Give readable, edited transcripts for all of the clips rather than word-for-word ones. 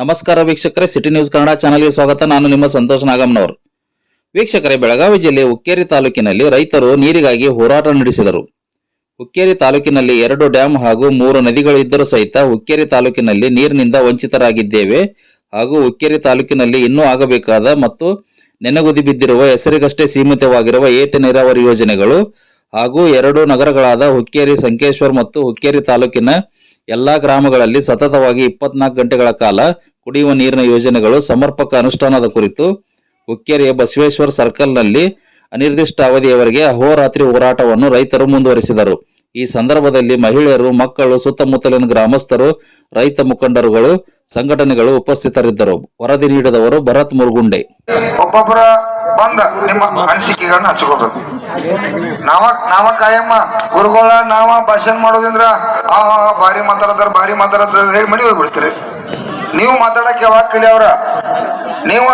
ನಮಸ್ಕಾರ ವೀಕ್ಷಕರೇ, city news Kannada ಚಾನೆಲ್ಗೆ ಸ್ವಾಗತ. ನಾನು ನಿಮ್ಮ ಸಂತೋಷ್ ನಾಗಮ್ಮನವರು. ವೀಕ್ಷಕರೇ, ಬೆಳಗಾವಿ ಜಿಲ್ಲೆ ಹುಕ್ಕೇರಿ ತಾಲೂಕಿನಲ್ಲಿ ರೈತರು ನೀರಿಗಾಗಿ ಹೋರಾಟ ನಡೆಸಿದರು. ಹುಕ್ಕೇರಿ ತಾಲೂಕಿನಲ್ಲಿ 2 ಡ್ಯಾಂ ಹಾಗೂ 3 ನದಿಗಳು ಇದ್ದರೂ ಸಹಿತ ಹುಕ್ಕೇರಿ ತಾಲೂಕಿನಲ್ಲಿ ನೀರಿನಿಂದ ವಂಚಿತರಾಗಿದ್ದೇವೆ ಹಾಗೂ ಹುಕ್ಕೇರಿ ತಾಲೂಕಿನಲ್ಲಿ ಇನ್ನೂ ಆಗಬೇಕಾದ ಮತ್ತು ನೆನೆಗುದಿ ಬಿದ್ದಿರುವ ಹೆಸರಿಗಷ್ಟೇ ಸೀಮಿತವಾಗಿರುವ ಏತ ನೀರಾವರಿ ಯೋಜನೆಗಳು ಹಾಗೂ 2 ನಗರಗಳಾದ ಹುಕ್ಕೇರಿ, ಸಂಕೇಶ್ವರ್ ಮತ್ತು ಹುಕ್ಕೇರಿ ತಾಲೂಕಿನ ಎಲ್ಲಾ ಗ್ರಾಮಗಳಲ್ಲಿ ಸತತವಾಗಿ 24 ಗಂಟೆಗಳ ಕಾಲ ಕುಡಿಯುವ ನೀರಿನ ಯೋಜನೆಗಳು ಸಮರ್ಪಕ ಅನುಷ್ಠಾನದ ಕುರಿತು ಹುಕ್ಕೇರಿಯ ಬಸವೇಶ್ವರ ಸರ್ಕಲ್ನಲ್ಲಿ ಅನಿರ್ದಿಷ್ಟ ಅವಧಿಯವರೆಗೆ ಅಹೋರಾತ್ರಿ ಹೋರಾಟವನ್ನು ರೈತರು ಮುಂದುವರಿಸಿದರು. ಈ ಸಂದರ್ಭದಲ್ಲಿ ಮಹಿಳೆಯರು, ಮಕ್ಕಳು, ಸುತ್ತಮುತ್ತಲಿನ ಗ್ರಾಮಸ್ಥರು, ರೈತ ಮುಖಂಡರುಗಳು, ಸಂಘಟನೆಗಳು ಉಪಸ್ಥಿತರಿದ್ದರು. ವರದಿ ನೀಡಿದವರು ಭರತ್ ಮುರುಗುಂಡೆ. ಒಬ್ಬೊಬ್ಬರ ಬಂದ ನಿಮ್ಮ ಅನಿಸಿಕೆಗಳನ್ನ ಹಂಚ್ಕೋಬೇಕು. ನಾವ ಕಾಯಮ್ಮ ಗುರುಗಳ ನಾವ ಭಾಷಣ ಮಾಡೋದ್ರಿಂದ ಭಾರಿ ಮಾತಾಡತಾರ ಹೇಳಿ ಮನೆ ಹೋಗ್ಬಿಡ್ತೀರಿ. ನೀವು ಮಾತಾಡಕ್ ಯಾವಾಗ ಕಲಿಯವ್ರ? ನೀವ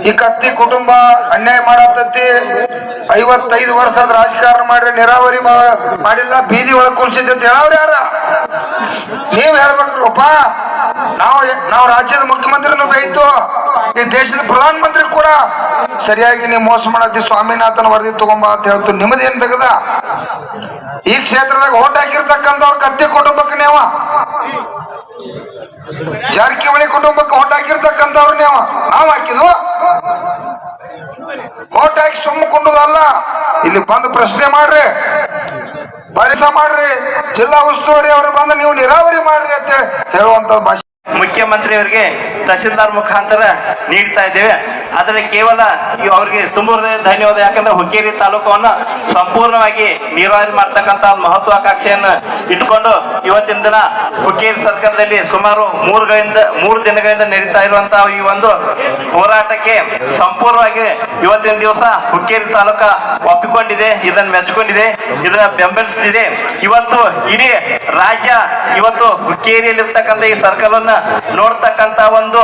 ಈ ಕತ್ತಿ ಕುಟುಂಬ ಅನ್ಯಾಯ ಮಾಡತೈತಿ. 55 ವರ್ಷ ಆದ ರಾಜಕಾರಣ ಮಾಡ್ರಿ, ನೀರಾವರಿ ಮಾಡಿಲ್ಲ, ಬೀದಿ ಒಳಗ್ ಕುಲ್ಸಿದ್ದೆ ಅಂತ ಹೇಳವ್ರ ಯಾರ? ನೀವ್ ಹೇಳ್ಬೇಕ್ರಪ್ಪ. ನಾವು ರಾಜ್ಯದ ಮುಖ್ಯಮಂತ್ರಿನೂ ಬೇಯ್ತು, ಈ ದೇಶದ ಪ್ರಧಾನ ಮಂತ್ರಿ ಕೂಡ ಸರಿಯಾಗಿ ನೀವು ಮೋಸ ಮಾಡತ್ತಿ, ಸ್ವಾಮಿನಾಥನ್ ವರದಿ ತಗೊಂಬ ಅಂತ ಹೇಳ್ತು. ನಿಮ್ಮದೇನ್ ತೆಗದ? ಈ ಕ್ಷೇತ್ರದಾಗ ಓಟ್ ಹಾಕಿರ್ತಕ್ಕಂಥವ್ರ ಕತ್ತಿ ಕುಟುಂಬಕ್ಕೆ ನೀವು, ಜಾರಕಿಹೊಳಿ ಕುಟುಂಬಕ್ಕೆ ಓಟ್ ಹಾಕಿರ್ತಕ್ಕಂಥವ್ರು ನೀವು, ನಾವು ಹಾಕಿದ್ವು. ಓಟ್ ಹಾಕಿ ಸುಮ್ಮಕೊಂಡುದಲ್ಲ, ಇಲ್ಲಿ ಬಂದು ಪ್ರಶ್ನೆ ಮಾಡ್ರಿ, ಪರಿಸರ ಮಾಡ್ರಿ, ಜಿಲ್ಲಾ ಉಸ್ತುವಾರಿ ಅವರು ಬಂದು ನೀವು ನೀರಾವರಿ ಮಾಡ್ರಿ ಅಂತ ಹೇಳುವಂತ ಭಾಷೆ ಮುಖ್ಯಮಂತ್ರಿಯವರಿಗೆ ತಹಶೀಲ್ದಾರ್ ಮುಖಾಂತರ ನೀಡ್ತಾ ಇದ್ದೇವೆ. ಆದರೆ ಕೇವಲ ಅವರಿಗೆ ತುಂಬ ಧನ್ಯವಾದ. ಯಾಕಂದ್ರೆ ಹುಕ್ಕೇರಿ ತಾಲೂಕನ್ನು ಸಂಪೂರ್ಣವಾಗಿ ನೀರಾವರಿ ಮಾಡ್ತಕ್ಕಂಥ ಮಹತ್ವಾಕಾಂಕ್ಷೆಯನ್ನು ಇಟ್ಕೊಂಡು ಇವತ್ತಿನ ದಿನ ಹುಕ್ಕೇರಿ ಸರ್ಕಾರದಲ್ಲಿ ಸುಮಾರು 3 ದಿನಗಳಿಂದ ನಡೀತಾ ಇರುವಂತಹ ಈ ಒಂದು ಹೋರಾಟಕ್ಕೆ ಸಂಪೂರ್ಣವಾಗಿ ಇವತ್ತಿನ ದಿವಸ ಹುಕ್ಕೇರಿ ತಾಲೂಕ ಒಪ್ಪಿಕೊಂಡಿದೆ, ಇದನ್ನು ಮೆಚ್ಚಿಕೊಂಡಿದೆ, ಇದನ್ನ ಬೆಂಬಲಿಸುತ್ತಿದೆ. ಇವತ್ತು ಇಡೀ ರಾಜ್ಯ ಇವತ್ತು ಹುಕ್ಕೇರಿಯಲ್ಲಿರ್ತಕ್ಕಂಥ ಈ ಸರ್ಕಾರವನ್ನ ನೋಡ್ತಕ್ಕಂತ ಒಂದು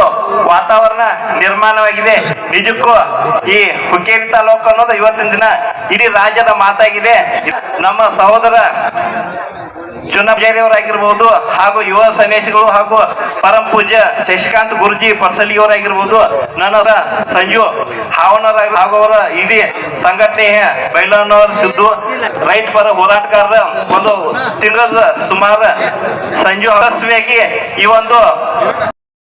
ವಾತಾವರಣ ನಿರ್ಮಾಣವಾಗಿದೆ. ನಿಜಕ್ಕೂ ಈ ಹುಕ್ಕೇರಿ ತಾಲೂಕು ಅನ್ನೋದು ಇವತ್ತಿನ ದಿನ ಇಡೀ ರಾಜ್ಯದ ಮಾತಾಗಿದೆ. ನಮ್ಮ ಸಹೋದರ ಚುನಾವಣೆಯವರಾಗಿರ್ಬೋದು ಹಾಗೂ ಯುವ ಸನ್ಯಾಸಿಗಳು ಹಾಗೂ ಪರಂ ಪೂಜ್ಯ ಶಶಿಕಾಂತ್ ಗುರುಜಿ ಪರ್ಸಲಿಯವರಾಗಿರ್ಬೋದು, ನನ್ನ ಸಂಜು ಹಾವನವರ ಹಾಗೂ ಅವರ ಇಡೀ ಸಂಘಟನೆಯ ಬೈಲನವರ ಸಿದ್ದು ರೈತ ಪರ ಹೋರಾಟಗಾರರ ಒಂದು ತಿಂಗಳ ಸುಮಾರು ಸಂಜು ಯಶಸ್ವಿಯಾಗಿ ಈ ಒಂದು